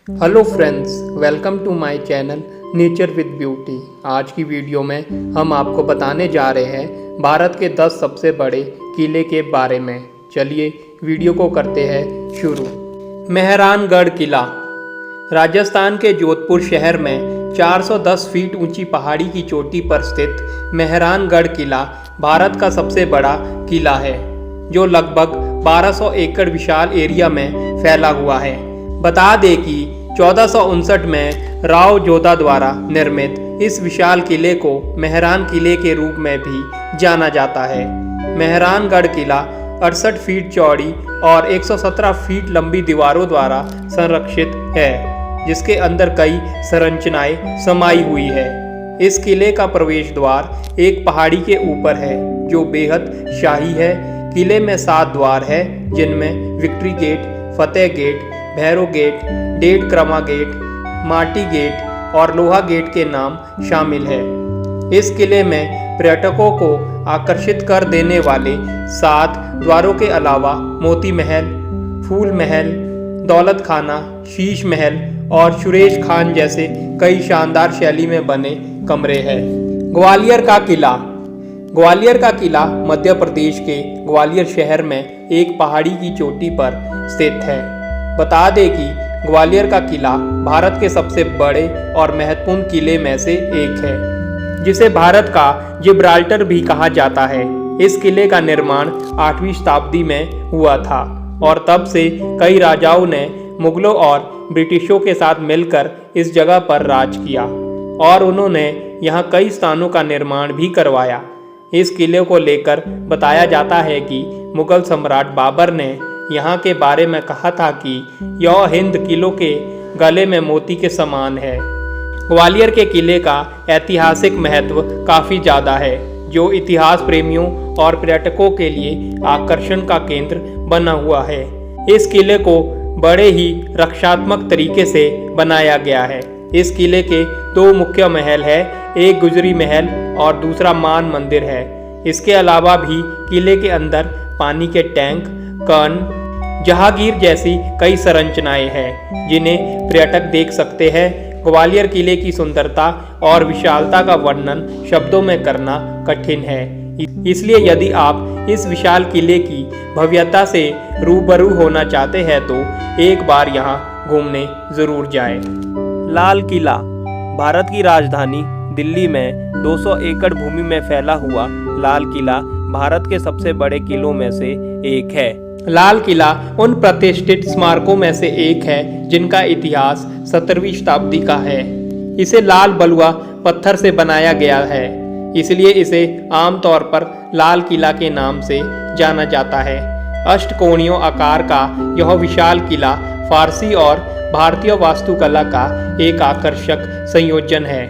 Hello friends, welcome to my channel nature with beauty. आज की video में हम आपको बताने जा रहे हैं भारत के 10 सबसे बड़े किले के बारे में। चलिए वीडियो को करते हैं शुरू। मेहरानगढ़ किला राजस्थान के जोधपुर शहर में 410 फीट ऊंची पहाड़ी की चोटी पर स्थित मेहरानगढ़ किला भारत का सबसे बड़ा किला है, जो लगभग 1200 एकड़ विशाल एरिया में फैला हुआ है। बता दें कि 1459 में राव जोधा द्वारा निर्मित इस विशाल किले को मेहरान किले के रूप में भी जाना जाता है। मेहरानगढ़ किला 68 फीट चौड़ी और 117 फीट लंबी दीवारों द्वारा संरक्षित है, जिसके अंदर कई संरचनाएं समाई हुई है। इस किले का प्रवेश द्वार एक पहाड़ी के ऊपर है, जो बेहद शाही है। किले में 7 द्वार है, जिनमें विक्ट्री गेट, फतेह गेट, भैरव गेट, डेढ़-क्रमा गेट, माटी गेट और लोहा गेट के नाम शामिल है। इस किले में पर्यटकों को आकर्षित कर देने वाले 7 द्वारों के अलावा मोती महल, फूल महल, दौलत खाना, शीश महल और सुरेश खान जैसे कई शानदार शैली में बने कमरे हैं। ग्वालियर का किला ग्वालियर का किला मध्य प्रदेश के ग्वालियर शहर में एक पहाड़ी की चोटी पर स्थित है। बता दें कि ग्वालियर का किला भारत के सबसे बड़े और महत्वपूर्ण किले में से एक है, जिसे भारत का जिब्राल्टर भी कहा जाता है। इस किले का निर्माण 8वीं शताब्दी में हुआ था और तब से कई राजाओं ने मुगलों और ब्रिटिशों के साथ मिलकर इस जगह पर राज किया और उन्होंने यहाँ कई स्थानों का निर्माण भी करवाया। इस किले को लेकर बताया जाता है कि मुगल सम्राट बाबर ने यहाँ के बारे में कहा था कि यह हिंद किलों के गले में मोती के समान है। ग्वालियर के किले का ऐतिहासिक महत्व काफ़ी ज़्यादा है, जो इतिहास प्रेमियों और पर्यटकों के लिए आकर्षण का केंद्र बना हुआ है। इस किले को बड़े ही रक्षात्मक तरीके से बनाया गया है। इस किले के 2 मुख्य महल है, एक गुजरी महल और दूसरा मान मंदिर है। इसके अलावा भी किले के अंदर पानी के टैंक, कर्ण, जहांगीर जैसी कई संरचनाएं हैं, जिन्हें पर्यटक देख सकते हैं। ग्वालियर किले की सुंदरता और विशालता का वर्णन शब्दों में करना कठिन है, इसलिए यदि आप इस विशाल किले की भव्यता से रूबरू होना चाहते हैं तो एक बार यहाँ घूमने जरूर जाएं। लाल किला भारत की राजधानी दिल्ली में 200 एकड़ भूमि में फैला हुआ लाल किला भारत के सबसे बड़े किलों में से एक है। लाल किला उन प्रतिष्ठित स्मारकों में से एक है जिनका इतिहास 17वीं शताब्दी का है। इसे लाल बलुआ पत्थर से बनाया गया है, इसलिए इसे आमतौर पर लाल किला के नाम से जाना जाता है। अष्टकोणीय आकार का यह विशाल किला फारसी और भारतीय वास्तुकला का एक आकर्षक संयोजन है।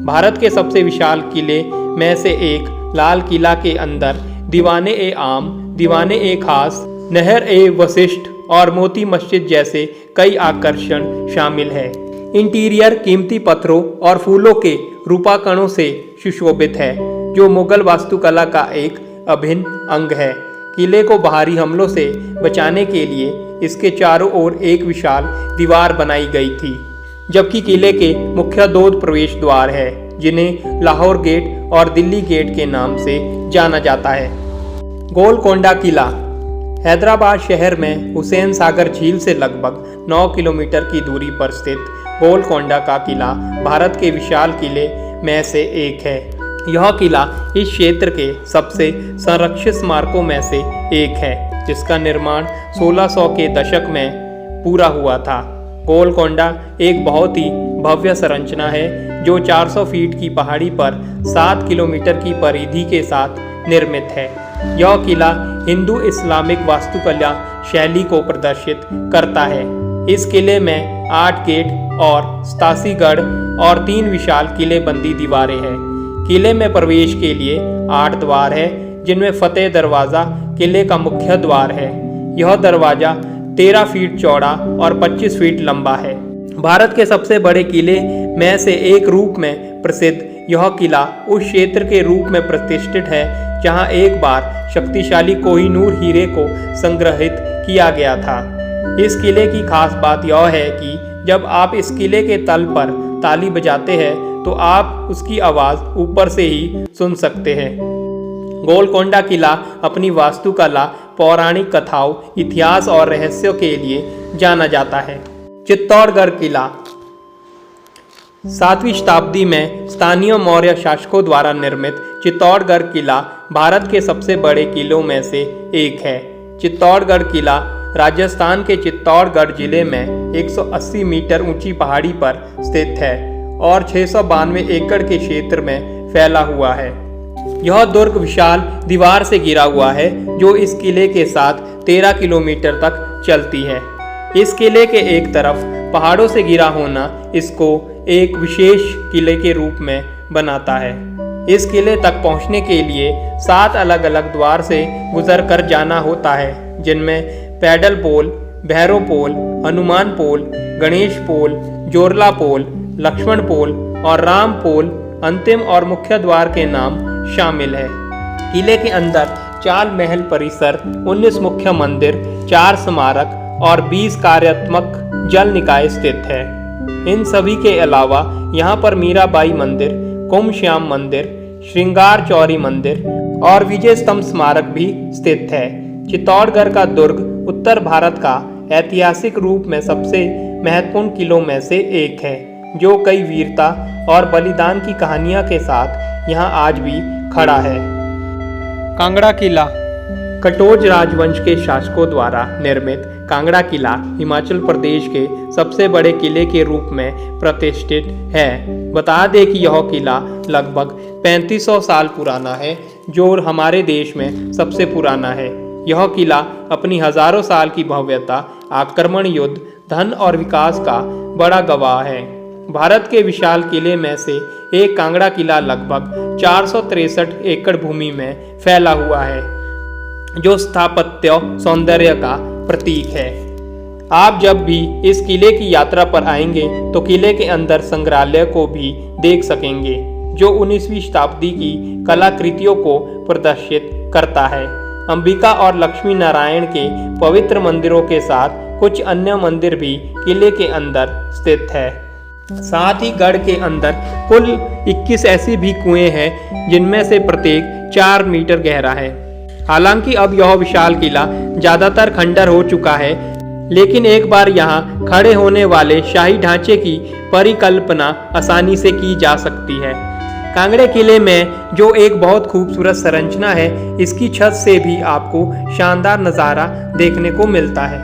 भारत के सबसे विशाल किले में से एक लाल किला के अंदर दीवाने ए आम, दीवाने ए खास, नहर ए वशिष्ठ और मोती मस्जिद जैसे कई आकर्षण शामिल है। इंटीरियर कीमती पत्थरों और फूलों के रूपाकणों से सुशोभित है, जो मुगल वास्तुकला का एक अभिन्न अंग है। किले को बाहरी हमलों से बचाने के लिए इसके चारों ओर एक विशाल दीवार बनाई गई थी, जबकि किले के मुख्य 2 प्रवेश द्वार है, जिन्हें लाहौर गेट और दिल्ली गेट के नाम से जाना जाता है। गोलकोंडा किला हैदराबाद शहर में हुसैन सागर झील से लगभग 9 किलोमीटर की दूरी पर स्थित गोलकोंडा का किला भारत के विशाल किले में से एक है। यह किला इस क्षेत्र के सबसे संरक्षित स्मारकों में से एक है, जिसका निर्माण 1600 के दशक में पूरा हुआ था। गोलकोंडा एक बहुत ही भव्य संरचना है, जो 400 फीट की पहाड़ी पर 7 किलोमीटर की परिधि के साथ निर्मित है। यह किला हिंदू इस्लामिक वास्तुकला शैली को प्रदर्शित करता है। इस किले में 8 गेट और 87 गढ़ और 3 विशाल किलेबंदी दीवारें हैं। किले में प्रवेश के लिए 8 द्वार है, जिनमें फतेह दरवाज़ा किले का मुख्य द्वार है। यह दरवाज़ा 13 फीट चौड़ा और 25 फीट लंबा है। भारत के सबसे बड़े किले में से एक रूप में प्रसिद्ध यह किला उस क्षेत्र के रूप में प्रतिष्ठित है जहां एक बार शक्तिशाली कोहिनूर हीरे को संग्रहित किया गया था। इस किले की खास बात यह है कि जब आप इस किले के तल पर ताली बजाते हैं तो आप उसकी आवाज़ ऊपर से ही सुन सकते हैं। गोलकोंडा किला अपनी वास्तुकला, पौराणिक कथाओं, इतिहास और रहस्यों के लिए जाना जाता है। चित्तौड़गढ़ किला 7वीं शताब्दी में स्थानीय मौर्य शासकों द्वारा निर्मित चित्तौड़गढ़ किला भारत के सबसे बड़े किलों में से एक है। चित्तौड़गढ़ किला राजस्थान के चित्तौड़गढ़ जिले में 180 मीटर ऊंची पहाड़ी पर स्थित है और 692 एकड़ के क्षेत्र में फैला हुआ है। यह दुर्ग विशाल दीवार से घिरा हुआ है जो इस किले के साथ 13 किलोमीटर तक चलती है। इस किले के एक तरफ पहाड़ों से घिरा होना इसको एक विशेष किले के रूप में बनाता है। इस किले तक पहुंचने के लिए 7 अलग अलग द्वार से गुजर कर जाना होता है, जिनमें पैदल पोल, भैरव पोल, हनुमान पोल, गणेश पोल, जोरला पोल, लक्ष्मण पोल और राम पोल अंतिम और मुख्य द्वार के नाम शामिल है। किले के अंदर 4 महल परिसर, 19 मुख्य मंदिर, 4 स्मारक और 20 कार्यात्मक जल निकाय स्थित है। इन सभी के अलावा यहाँ पर मीराबाई मंदिर, कुंभ श्याम मंदिर, श्रृंगार चौरी मंदिर और विजय स्तंभ स्मारक भी स्थित है। चित्तौड़गढ़ का दुर्ग उत्तर भारत का ऐतिहासिक रूप में सबसे महत्वपूर्ण किलों में से एक है, जो कई वीरता और बलिदान की कहानियां के साथ यहाँ आज भी खड़ा है। कांगड़ा किला कटोच राजवंश के शासकों द्वारा निर्मित कांगड़ा किला हिमाचल प्रदेश के सबसे बड़े किले के रूप में प्रतिष्ठित है। बता दें कि यह किला लगभग 3500 साल पुराना है, जो हमारे देश में सबसे पुराना है। यह किला अपनी हजारों साल की भव्यता, आक्रमण, युद्ध, धन और विकास का बड़ा गवाह है। भारत के विशाल किले में से एक कांगड़ा किला लगभग 463 एकड़ भूमि में फैला हुआ है, जो स्थापत्य सौंदर्य का प्रतीक है। आप जब भी इस किले की यात्रा पर आएंगे तो किले के अंदर संग्रहालय को भी देख सकेंगे, जो 19वीं शताब्दी की कलाकृतियों को प्रदर्शित करता है। अंबिका और लक्ष्मी नारायण के पवित्र मंदिरों के साथ कुछ अन्य मंदिर भी किले के अंदर स्थित है। साथ ही गढ़ के अंदर कुल 21 ऐसी भी कुएं हैं, जिनमें से प्रत्येक 4 मीटर गहरा है। हालांकि अब यह विशाल किला ज्यादातर खंडर हो चुका है, लेकिन एक बार यहाँ खड़े होने वाले शाही ढांचे की परिकल्पना आसानी से की जा सकती है। कांगड़े किले में जो एक बहुत खूबसूरत संरचना है, इसकी छत से भी आपको शानदार नज़ारा देखने को मिलता है।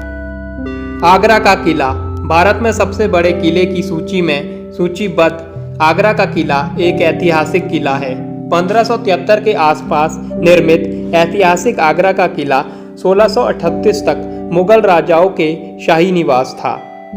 आगरा का किला भारत में सबसे बड़े किले की सूची में सूचीबद्ध आगरा का किला एक ऐतिहासिक किला है। 1573 के आसपास निर्मित ऐतिहासिक आगरा का किला 1638 तक मुगल राजाओं के शाही निवास था।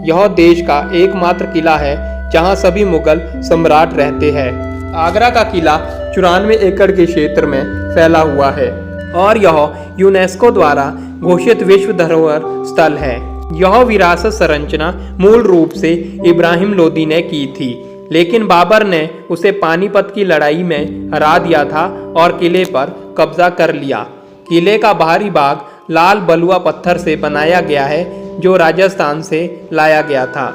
यह देश का एकमात्र किला है जहां सभी मुगल सम्राट रहते हैं। आगरा का किला 94 एकड़ के क्षेत्र में फैला हुआ है और यह यूनेस्को द्वारा घोषित विश्व धरोहर स्थल है। यह विरासत संरचना मूल रूप से इब्राहिम लोदी ने की थी, लेकिन बाबर ने उसे पानीपत की लड़ाई में हरा दिया था और किले पर कब्जा कर लिया। किले का बाहरी भाग लाल बलुआ पत्थर से बनाया गया है, जो राजस्थान से लाया गया था।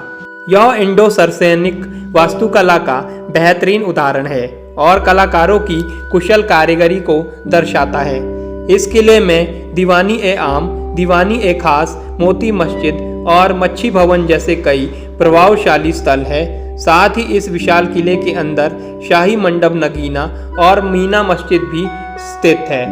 यह इंडो सरसैनिक वास्तुकला का बेहतरीन उदाहरण है और कलाकारों की कुशल कारीगरी को दर्शाता है। इस किले में दीवानी ए आम, दीवानी ए खास, मोती मस्जिद और मच्छी भवन जैसे कई प्रभावशाली स्थल है। साथ ही इस विशाल किले के अंदर शाही मंडप, नगीना और मीना मस्जिद भी स्थित है।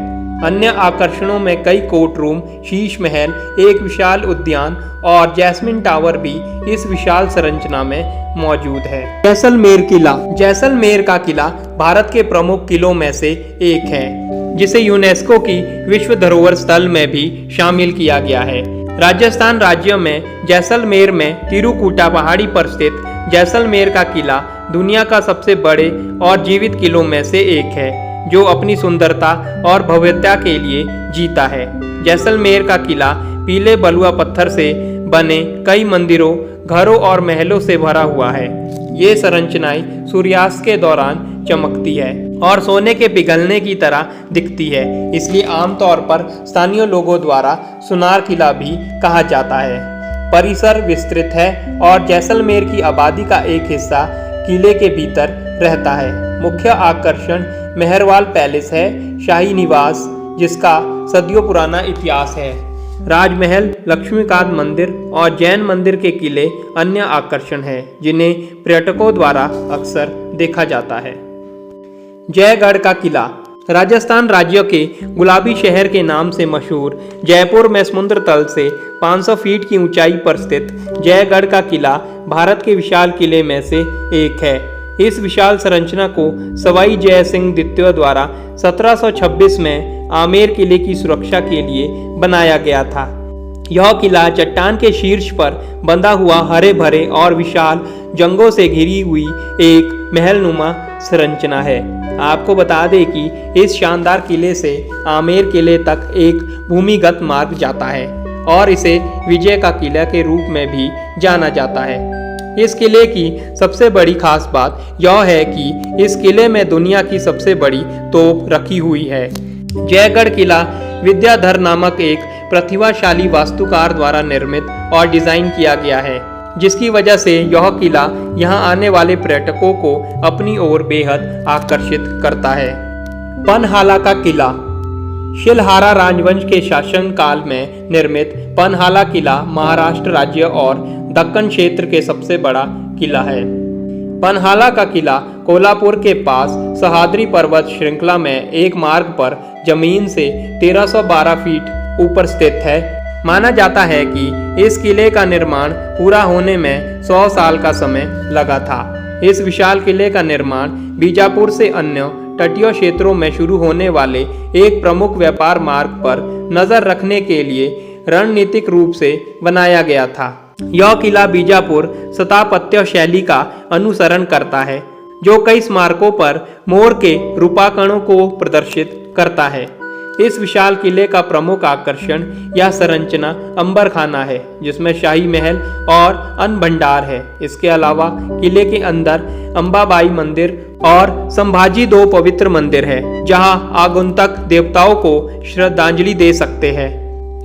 अन्य आकर्षणों में कई कोर्ट रूम, शीश महल, एक विशाल उद्यान और जैस्मिन टावर भी इस विशाल संरचना में मौजूद है। जैसलमेर किला जैसलमेर का किला भारत के प्रमुख किलों में से एक है, जिसे यूनेस्को की विश्व धरोहर स्थल में भी शामिल किया गया है। राजस्थान राज्य में जैसलमेर में तिरुकूटा पहाड़ी पर स्थित जैसलमेर का किला दुनिया का सबसे बड़े और जीवित किलों में से एक है, जो अपनी सुंदरता और भव्यता के लिए जीता है। जैसलमेर का किला पीले बलुआ पत्थर से बने कई मंदिरों, घरों और महलों से भरा हुआ है। ये संरचनाएं सूर्यास्त के दौरान चमकती है और सोने के पिघलने की तरह दिखती है, इसलिए आमतौर पर स्थानीय लोगों द्वारा सुनार किला भी कहा जाता है। परिसर विस्तृत है और जैसलमेर की आबादी का एक हिस्सा किले के भीतर रहता है। मुख्य आकर्षण मेहरवाल पैलेस है, शाही निवास जिसका सदियों पुराना इतिहास है। राजमहल, लक्ष्मीकांत मंदिर और जैन मंदिर के किले अन्य आकर्षण हैं जिन्हें पर्यटकों द्वारा अक्सर देखा जाता है। जयगढ़ का किला राजस्थान राज्य के गुलाबी शहर के नाम से मशहूर जयपुर में समुद्र तल से 500 फीट की ऊंचाई पर स्थित जयगढ़ का किला भारत के विशाल किले में से एक है। इस विशाल संरचना को सवाई जय सिंह द्वितीय द्वारा 1726 में आमेर किले की सुरक्षा के लिए बनाया गया था। यह किला चट्टान के शीर्ष पर बंधा हुआ हरे भरे और विशाल जंगलों से घिरी हुई एक महलनुमा संरचना है। आपको बता दें कि इस शानदार किले से आमेर किले तक एक भूमिगत मार्ग जाता है और इसे विजय का किला के रूप में भी जाना जाता है। इस किले की सबसे बड़ी खास बात यह है कि इस किले में दुनिया की सबसे बड़ी तोप रखी हुई है। जयगढ़ किला विद्याधर नामक एक प्रतिभाशाली वास्तुकार द्वारा निर्मित और डिजाइन किया गया है, जिसकी वजह से यह किला यहां आने वाले पर्यटकों को अपनी ओर बेहद आकर्षित करता है। पनहाला का किला शिलहारा राजवंश के शासन काल में निर्मित पनहाला किला महाराष्ट्र राज्य और दक्कन क्षेत्र के सबसे बड़ा किला है। पनहाला का किला कोल्हापुर के पास सह्याद्री पर्वत श्रृंखला में एक मार्ग पर जमीन से 1312 फीट ऊपर स्थित है। माना जाता है कि इस किले का निर्माण पूरा होने में 100 साल का समय लगा था। इस विशाल किले का निर्माण बीजापुर से अन्य तटीय क्षेत्रों में शुरू होने वाले एक प्रमुख व्यापार मार्ग पर नजर रखने के लिए रणनीतिक रूप से बनाया गया था। यह किला बीजापुर स्थापत्य शैली का अनुसरण करता है, जो कई स्मारकों पर मोर के रूपांकनों को प्रदर्शित करता है। इस विशाल किले का प्रमुख आकर्षण यह संरचना अंबर खाना है, जिसमें शाही महल और अन्न भंडार है। इसके अलावा किले के अंदर अंबाबाई मंदिर और संभाजी 2 पवित्र मंदिर है, जहां आगंतुक देवताओं को श्रद्धांजलि दे सकते हैं।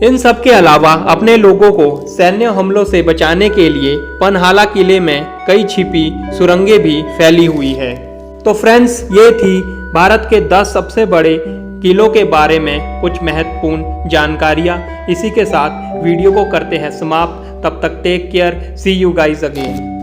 इन सब के अलावा अपने लोगों को सैन्य हमलों से बचाने के लिए पनहाला किले में कई छिपी सुरंगें भी फैली हुई है। तो फ्रेंड्स, ये थी भारत के 10 सबसे बड़े किलों के बारे में कुछ महत्वपूर्ण जानकारियां। इसी के साथ वीडियो को करते हैं समाप्त। तब तक take care, see you guys again.